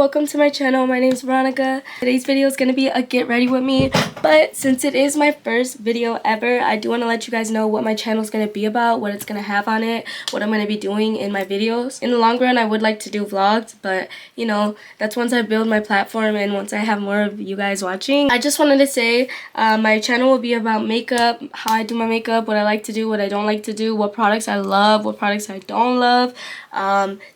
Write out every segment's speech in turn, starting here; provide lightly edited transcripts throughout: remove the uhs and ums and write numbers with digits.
welcome to my channel. My name is Veronica. Today's video is going to be a get ready with me, but since it is my first video ever, I do want to let you guys know what my channel is going to be about, what it's going to have on it, what I'm going to be doing in my videos. In the long run, I would like to do vlogs, but you know, that's once I build my platform and once I have more of you guys watching. I just wanted to say my channel will be about makeup, how I do my makeup, what I like to do, what I don't like to do, what products I love, what products I don't love,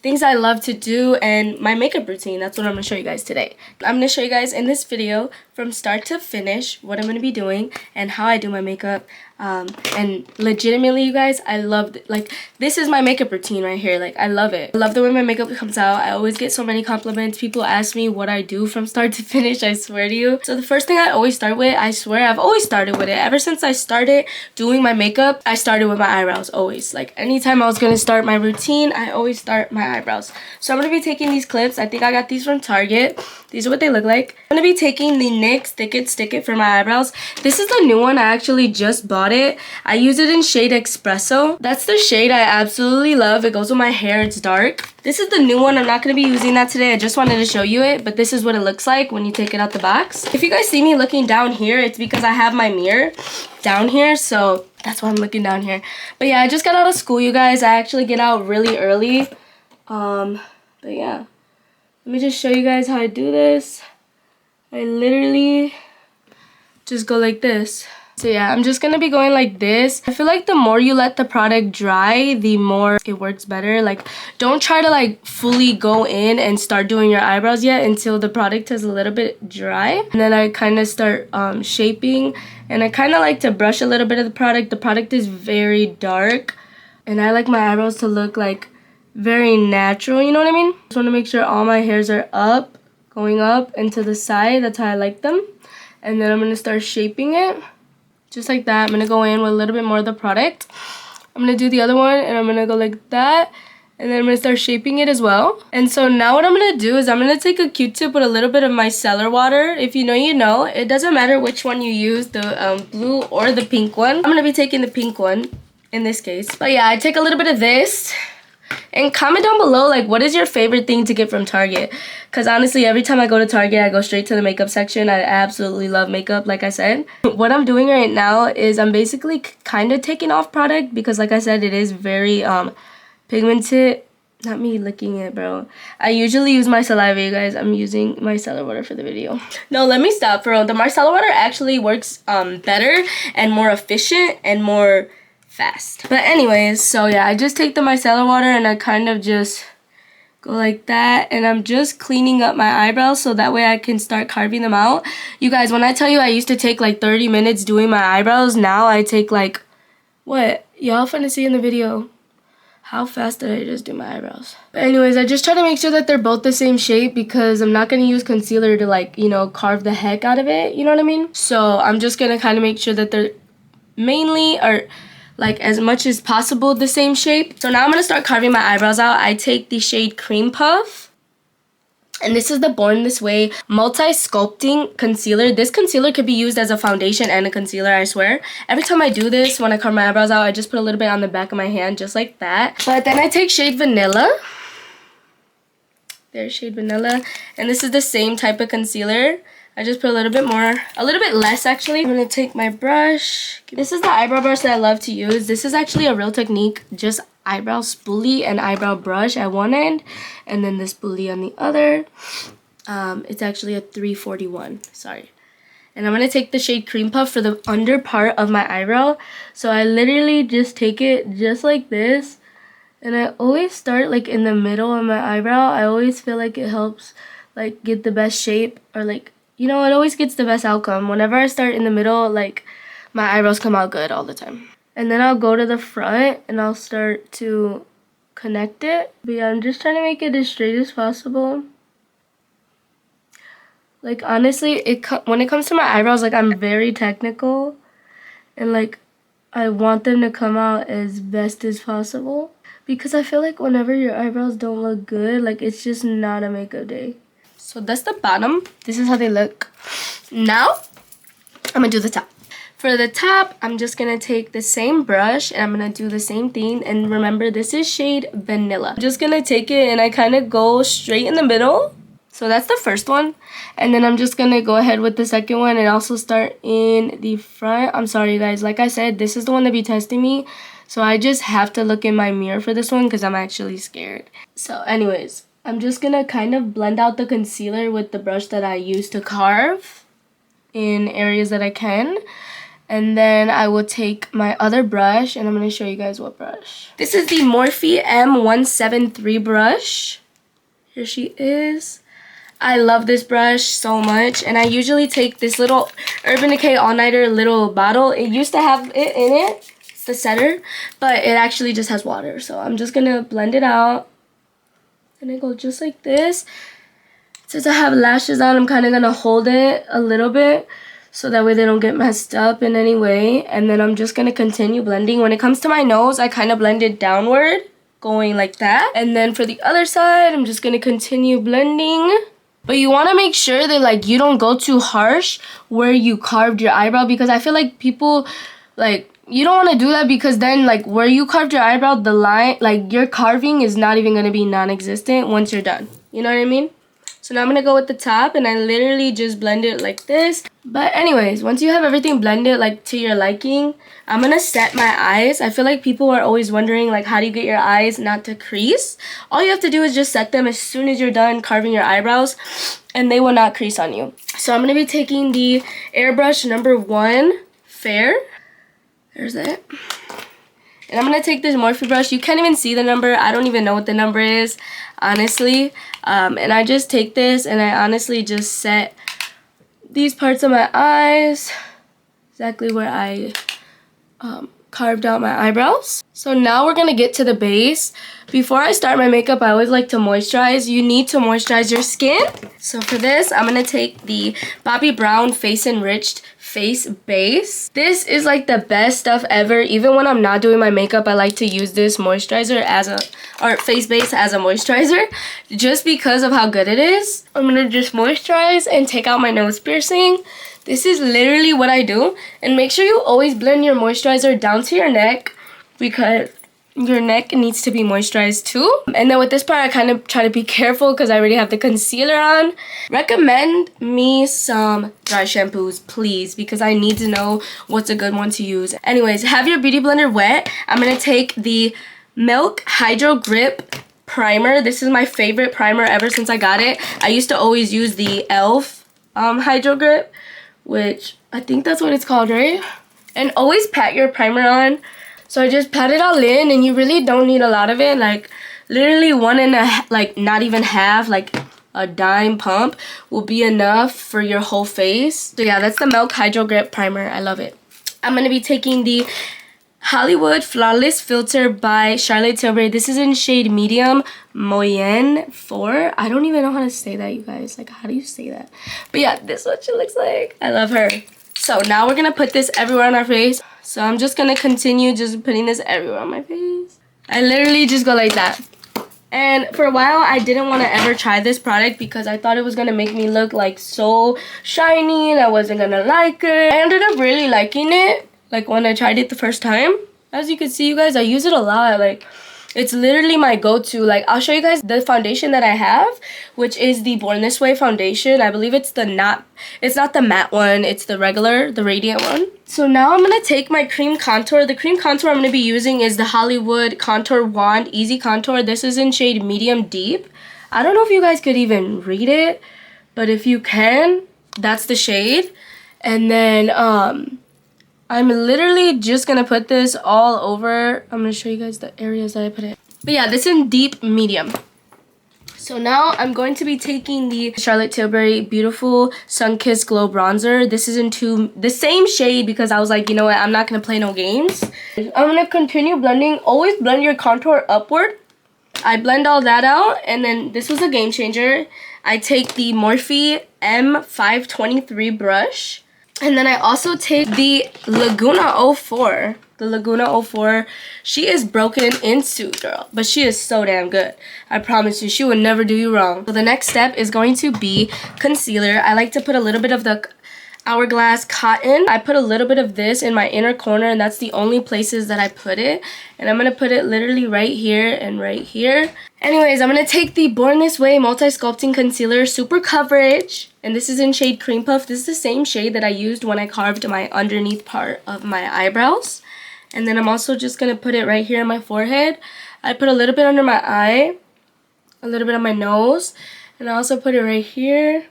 things I love to do, and my makeup routine. That's what I'm going to show you guys today. I'm going to show you guys in this video from start to finish what I'm going to be doing and how I do my makeup. And legitimately, you guys, I love it. Like, this is my makeup routine right here. Like, I love it. I love the way my makeup comes out. I always get so many compliments. People ask me what I do from start to finish, I swear to you. So the first thing I always start with, I swear I've always started with it. Ever since I started doing my makeup, I started with my eyebrows, always. Like, anytime I was going to start my routine, I always start my eyebrows. So I'm going to be taking these clips. I think I got these from Target. These are what they look like. I'm going to be taking the NYX Stick It for my eyebrows. This is the new one. I actually just bought it. I use it in shade Espresso. That's the shade I absolutely love. It goes with my hair. It's dark. This is the new one. I'm not going to be using that today. I just wanted to show you it, but this is what it looks like when you take it out the box. If you guys see me looking down here, it's because I have my mirror down here, so that's why I'm looking down here. But yeah, I just got out of school, you guys. I actually get out really early. But yeah, let me just show you guys how I do this. I literally just go like this. So yeah, I'm just gonna be going like this. I feel like the more you let the product dry, the more it works better. Like, don't try to like fully go in and start doing your eyebrows yet until the product is a little bit dry. And then I kind of start shaping, and I kind of like to brush a little bit of the product. The product is very dark, and I like my eyebrows to look like very natural, you know what I mean? Just want to make sure all my hairs are up, going up and to the side. That's how I like them. And then I'm gonna start shaping it. Just like that. I'm going to go in with a little bit more of the product. I'm going to do the other one, and I'm going to go like that. And then I'm going to start shaping it as well. And so now what I'm going to do is I'm going to take a Q-tip with a little bit of micellar water. If you know, you know. It doesn't matter which one you use, the blue or the pink one. I'm going to be taking the pink one in this case. But yeah, I take a little bit of this. And comment down below, like, what is your favorite thing to get from Target? Because honestly, every time I go to Target, I go straight to the makeup section. I absolutely love makeup, like I said. What I'm doing right now is I'm basically kind of taking off product because, like I said, it is very pigmented. Not me licking it, bro. I usually use my saliva, you guys. I'm using micellar water for the video. No, let me stop, bro. The micellar water actually works better and more efficient and more fast. But anyways, so yeah, I just take the micellar water and I kind of just go like that, and I'm just cleaning up my eyebrows so that way I can start carving them out. You guys, when I tell you I used to take like 30 minutes doing my eyebrows, now I take like, what? Y'all finna see in the video how fast did I just do my eyebrows. But anyways, I just try to make sure that they're both the same shape because I'm not gonna use concealer to, like, you know, carve the heck out of it, you know what I mean? So I'm just gonna kind of make sure that they're mainly, or like as much as possible, the same shape. So now I'm gonna start carving my eyebrows out. I take the shade Cream Puff, and this is the Born This Way multi-sculpting concealer. This concealer could be used as a foundation and a concealer, I swear. Every time I do this, when I carve my eyebrows out, I just put a little bit on the back of my hand, just like that. But then I take shade Vanilla. There's shade Vanilla, and this is the same type of concealer. I just put a little bit more, a little bit less actually. I'm gonna take my brush. This is the eyebrow brush that I love to use. This is actually a Real Technique, just eyebrow spoolie and eyebrow brush at one end, and then this spoolie on the other. It's actually a 341, sorry. And I'm gonna take the shade Cream Puff for the under part of my eyebrow. So I literally just take it just like this, and I always start like in the middle of my eyebrow. I always feel like it helps like get the best shape, or like, you know, it always gets the best outcome. Whenever I start in the middle, like, my eyebrows come out good all the time. And then I'll go to the front and I'll start to connect it. But yeah, I'm just trying to make it as straight as possible. Like, honestly, when it comes to my eyebrows, like, I'm very technical. And, like, I want them to come out as best as possible. Because I feel like whenever your eyebrows don't look good, like, it's just not a makeup day. So that's the bottom. This is how they look. Now, I'm gonna do the top. For the top, I'm just gonna take the same brush and I'm gonna do the same thing. And remember, this is shade Vanilla. I'm just gonna take it and I kind of go straight in the middle So that's the first one. And then I'm just going to go ahead with the second one and also start in the front. I'm sorry, you guys. Like I said, this is the one that be testing me. So I just have to look in my mirror for this one because I'm actually scared. So anyways, I'm just going to kind of blend out the concealer with the brush that I use to carve in areas that I can. And then I will take my other brush and I'm going to show you guys what brush. This is the Morphe M173 brush. Here she is. I love this brush so much, and I usually take this little Urban Decay all-nighter little bottle. It used to have it in it, it's the setter, but it actually just has water. So I'm just gonna blend it out, and it goes just like this. Since I have lashes on, I'm kind of gonna hold it a little bit so that way they don't get messed up in any way. And then I'm just gonna continue blending. When it comes to my nose, I kind of blend it downward, going like that. And then for the other side, I'm just gonna continue blending. But you want to make sure that like you don't go too harsh where you carved your eyebrow, because I feel like people like, you don't want to do that, because then like where you carved your eyebrow, the line, like your carving is not even going to be non-existent once you're done. You know what I mean? So now I'm going to go with the top, and I literally just blend it like this. But anyways, once you have everything blended like to your liking, I'm going to set my eyes. I feel like people are always wondering like, how do you get your eyes not to crease? All you have to do is just set them as soon as you're done carving your eyebrows, and they will not crease on you. So I'm going to be taking the airbrush number 1 Fair. There's it. And I'm going to take this Morphe brush. You can't even see the number. I don't even know what the number is, honestly. And I just take this and I honestly just set these parts of my eyes exactly where I carved out my eyebrows. So now we're going to get to the base. Before I start my makeup, I always like to moisturize. You need to moisturize your skin. So for this, I'm going to take the Bobbie Brown Face Enriched Face Base. This is like the best stuff ever. Even when I'm not doing my makeup, I like to use this moisturizer or face base as a moisturizer, just because of how good it is. I'm going to just moisturize and take out my nose piercing. This is literally what I do. And make sure you always blend your moisturizer down to your neck, because your neck needs to be moisturized too. And then with this part, I kind of try to be careful because I already have the concealer on. Recommend me some dry shampoos, please, because I need to know what's a good one to use. Anyways, have your beauty blender wet. I'm going to take the Milk Hydro Grip Primer. This is my favorite primer ever since I got it. I used to always use the e.l.f. Hydro Grip, which I think that's what it's called, right? And always pat your primer on. So I just pat it all in, and you really don't need a lot of it. Like literally like not even half, like a dime pump will be enough for your whole face. So yeah, that's the Milk Hydro Grip Primer. I love it. I'm going to be taking the Hollywood Flawless Filter by Charlotte Tilbury. This is in shade medium moyenne 4. I don't even know how to say that, you guys. Like, how do you say that? But yeah, this is what she looks like. I love her. So now we're going to put this everywhere on our face. So I'm just going to continue just putting this everywhere on my face. I literally just go like that. And for a while, I didn't want to ever try this product because I thought it was going to make me look like so shiny and I wasn't going to like it. I ended up really liking it, like when I tried it the first time. As you can see, you guys, I use it a lot. Like, it's literally my go-to. Like, I'll show you guys the foundation that I have, which is the Born This Way foundation. I believe it's it's not the matte one, it's the regular, the radiant one. So now I'm going to take my cream contour. The cream contour I'm going to be using is the Hollywood Contour Wand Easy Contour. This is in shade medium deep. I don't know if you guys could even read it, but if you can, that's the shade. And then I'm literally just going to put this all over. I'm going to show you guys the areas that I put it. But yeah, this is in deep medium. So now I'm going to be taking the Charlotte Tilbury Beautiful Sun-Kissed Glow Bronzer. This is into the same shade because I was like, you know what, I'm not going to play no games. I'm going to continue blending. Always blend your contour upward. I blend all that out, and then this was a game changer. I take the Morphe M523 brush. And then I also take the Laguna 04. The Laguna 04. She is broken in suit, girl. But she is so damn good. I promise you, she will never do you wrong. So the next step is going to be concealer. I like to put a little bit of the Hourglass Cotton. I put a little bit of this in my inner corner, and that's the only places that I put it. And I'm going to put it literally right here and right here. Anyways, I'm going to take the Born This Way Multi-Sculpting Concealer Super Coverage. And this is in shade Cream Puff. This is the same shade that I used when I carved my underneath part of my eyebrows. And then I'm also just going to put it right here on my forehead. I put a little bit under my eye, a little bit on my nose, and I also put it right here.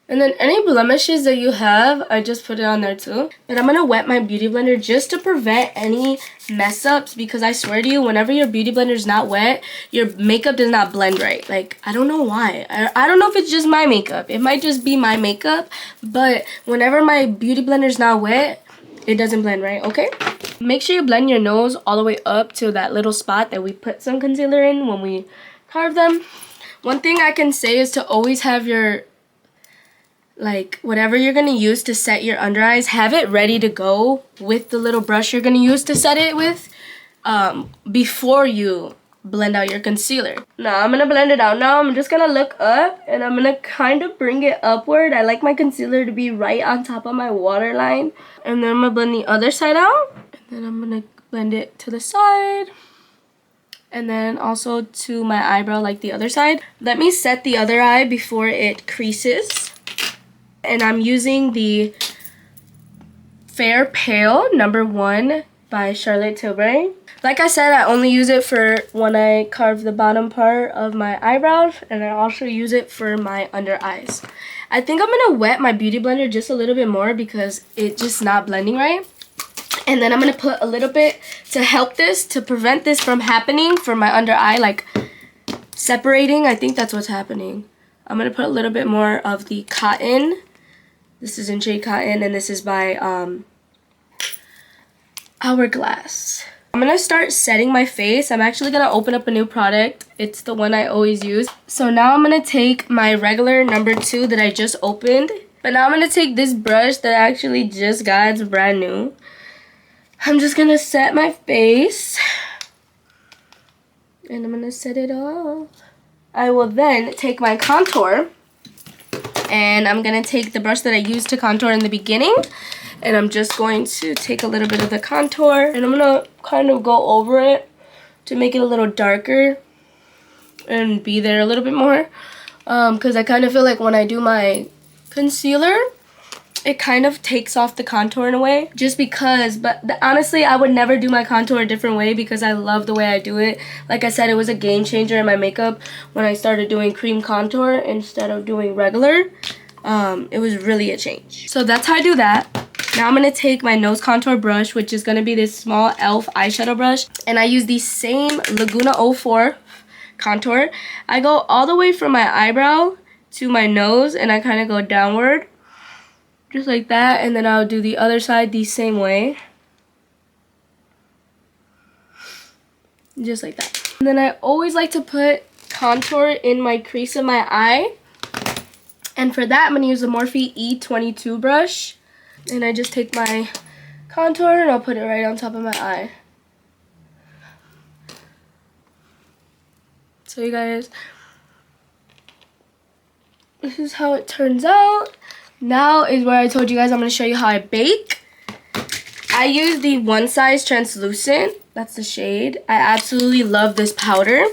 And then any blemishes that you have, I just put it on there too. And I'm going to wet my beauty blender just to prevent any mess ups, because I swear to you, whenever your beauty blender is not wet, your makeup does not blend right. Like, I don't know why. I don't know if it's just my makeup. It might just be my makeup, but whenever my beauty blender is not wet, it doesn't blend right, okay? Make sure you blend your nose all the way up to that little spot that we put some concealer in when we carve them. One thing I can say is to always have your, like, whatever you're going to use to set your under eyes, have it ready to go with the little brush you're going to use to set it with before you blend out your concealer. Now I'm going to blend it out. Now I'm just going to look up and I'm going to kind of bring it upward. I like my concealer to be right on top of my waterline. And then I'm going to blend the other side out. And then I'm going to blend it to the side. And then also to my eyebrow like the other side. Let me set the other eye before it creases. And I'm using the Fair Pale #1 by Charlotte Tilbury. Like I said, I only use it for when I carve the bottom part of my eyebrows, and I also use it for my under eyes. I think I'm going to wet my beauty blender just a little bit more because it's just not blending right. And then I'm going to put a little bit to help this, to prevent this from happening for my under eye, like separating. I think that's what's happening. I'm going to put a little bit more of the Cotton. This is in shade Cotton, and this is by Hourglass. I'm going to start setting my face. I'm actually going to open up a new product. It's the one I always use. So now I'm going to take my regular #2 that I just opened. But now I'm going to take this brush that I actually just got. It's brand new. I'm just going to set my face. And I'm going to set it off. I will then take my contour. And I'm going to take the brush that I used to contour in the beginning. And I'm just going to take a little bit of the contour. And I'm going to kind of go over it to make it a little darker. And be there a little bit more. Because I kind of feel like when I do my concealer, it kind of takes off the contour in a way. Just because, but honestly, I would never do my contour a different way because I love the way I do it. Like I said, it was a game changer in my makeup when I started doing cream contour instead of doing regular. It was really a change. So that's how I do that. Now I'm going to take my nose contour brush, which is going to be this small e.l.f. eyeshadow brush. And I use the same Laguna 04 contour. I go all the way from my eyebrow to my nose, and I kind of go downward. Just like that. And then I'll do the other side the same way. Just like that. And then I always like to put contour in my crease of my eye. And for that, I'm going to use the Morphe E22 brush. And I just take my contour and I'll put it right on top of my eye. So you guys, this is how it turns out. Now is where I told you guys I'm going to show you how I bake. I use the One Size Translucent. That's the shade. I absolutely love this powder.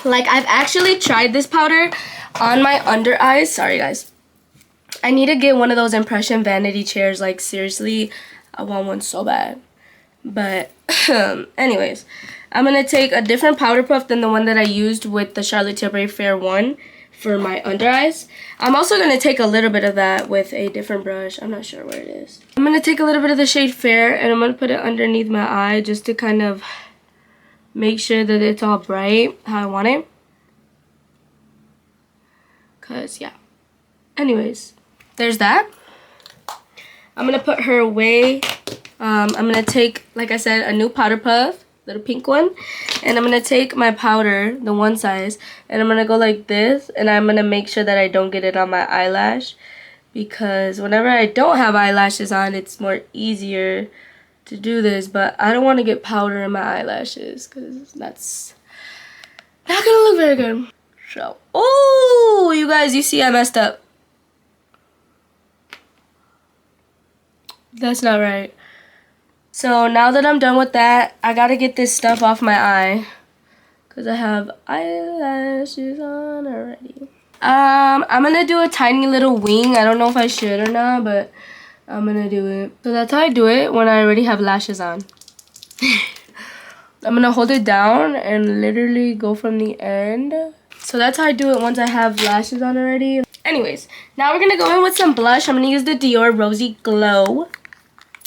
Like, I've actually tried this powder on my under eyes. Sorry guys. I need to get one of those impression vanity chairs. Like, seriously, I want one so bad. But anyways, I'm going to take a different powder puff than the one that I used with the Charlotte Tilbury Fair 1 for my under eyes. I'm also going to take a little bit of that with a different brush. I'm not sure where it is. I'm going to take a little bit of the shade Fair and I'm going to put it underneath my eye just to kind of make sure that it's all bright how I want it. Because, yeah. Anyways, there's that. I'm going to put her away. I'm going to take, like I said, a new powder puff. Little pink one, and I'm gonna take my powder, the One Size, and I'm gonna go like this, and I'm gonna make sure that I don't get it on my eyelash, because whenever I don't have eyelashes on, it's more easier to do this, but I don't want to get powder in my eyelashes because that's not gonna look very good. So, oh, you guys, you see I messed up. That's not right. So now that I'm done with that, I gotta get this stuff off my eye. Because I have eyelashes on already. I'm gonna do a tiny little wing. I don't know if I should or not, but I'm gonna do it. So that's how I do it when I already have lashes on. I'm gonna hold it down and literally go from the end. So that's how I do it once I have lashes on already. Anyways, now we're gonna go in with some blush. I'm gonna use the Dior Rosie Glow.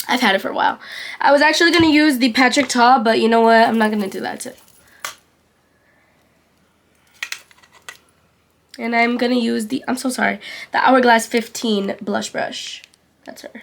I've had it for a while. I was actually gonna use the Patrick Ta, but you know what? I'm not gonna do that today. And I'm gonna use the, I'm so sorry, the Hourglass 15 blush brush. That's her.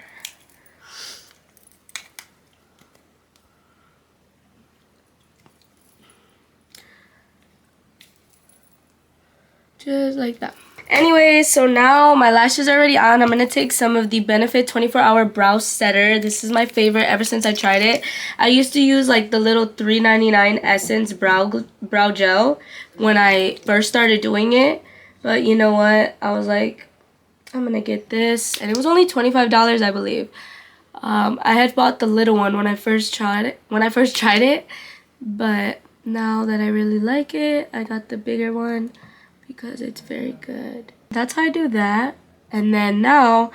Just like that. Anyways, so now my lashes are already on. I'm gonna take some of the Benefit 24-hour brow setter. This is my favorite ever since I tried it. I used to use like the little $3.99 Essence brow gel when I first started doing it. But you know what? I was like, I'm gonna get this, and it was only $25, I believe. I had bought the little one when I first tried it, but now that I really like it, I got the bigger one because it's very good. That's how I do that. And then now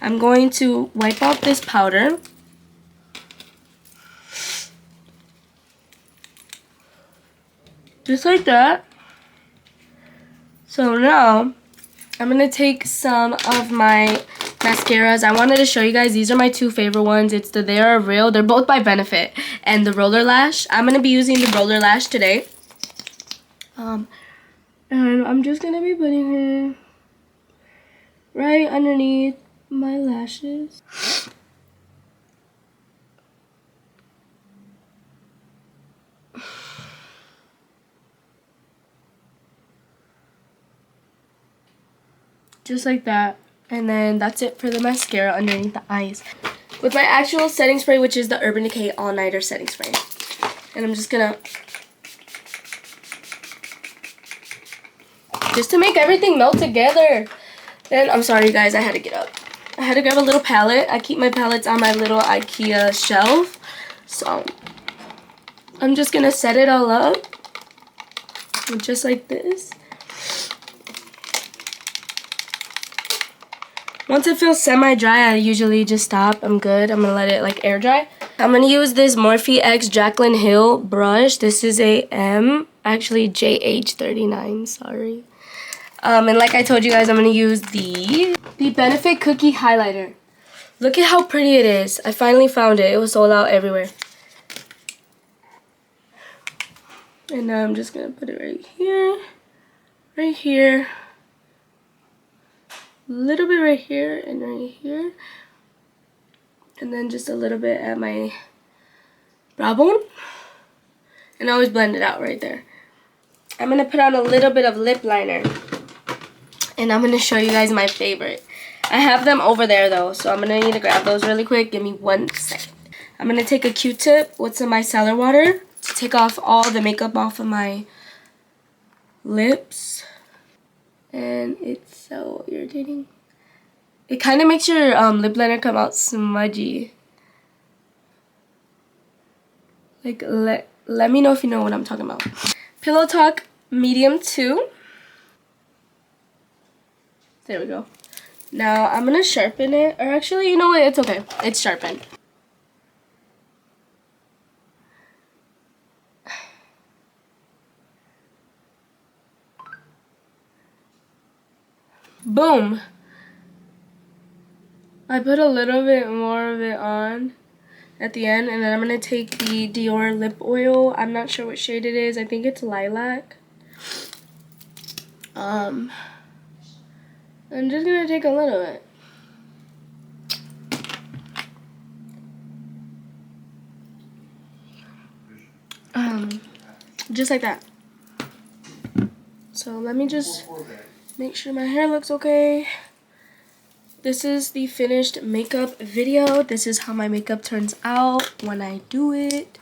I'm going to wipe off this powder. Just like that. So now I'm gonna take some of my mascaras. I wanted to show you guys, these are my two favorite ones. It's the They Are Real, they're both by Benefit, and the Roller Lash. I'm gonna be using the Roller Lash today. And I'm just gonna be putting it right underneath my lashes. Just like that. And then that's it for the mascara underneath the eyes. With my actual setting spray, which is the Urban Decay All Nighter setting spray. And I'm just gonna, just to make everything melt together. Then, I'm sorry you guys, I had to get up. I had to grab a little palette. I keep my palettes on my little IKEA shelf. So, I'm just gonna set it all up. Just like this. Once it feels semi-dry, I usually just stop. I'm good. I'm gonna let it like air dry. I'm gonna use this Morphe X Jaclyn Hill brush. This is a actually JH39, sorry. And like I told you guys, I'm gonna use the Benefit Cookie Highlighter. Look at how pretty it is. I finally found it. It was sold out everywhere. And now I'm just gonna put it right here, a little bit right here and right here, and then just a little bit at my brow bone, and always blend it out right there. I'm gonna put on a little bit of lip liner, and I'm gonna show you guys my favorite. I have them over there though, so I'm gonna need to grab those really quick. Give me 1 second. I'm gonna take a Q-tip with some micellar water to take off all the makeup off of my lips. And it's so irritating. It kind of makes your lip liner come out smudgy. Like, let me know if you know what I'm talking about. Pillow Talk Medium 2. There we go. Now, I'm going to sharpen it. Or actually, you know what? It's okay. It's sharpened. Boom. I put a little bit more of it on at the end, and then I'm going to take the Dior lip oil. I'm not sure what shade it is. I think it's lilac. I'm just going to take a little bit. Just like that. So let me just make sure my hair looks okay. This is the finished makeup video. This is how my makeup turns out when I do it.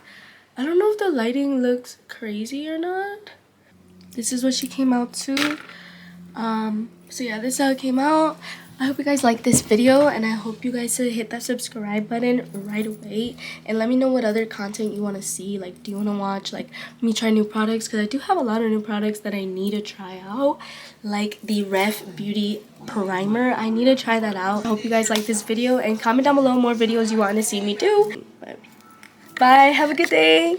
I don't know if the lighting looks crazy or not. This is what she came out to. So yeah, this is how it came out. I hope you guys like this video, and I hope you guys hit that subscribe button right away and let me know what other content you want to see. Like, do you want to watch like me try new products? Because I do have a lot of new products that I need to try out, like the Ref Beauty primer. I need to try that out. I hope you guys like this video, and comment down below more videos you want to see me do. But bye, have a good day.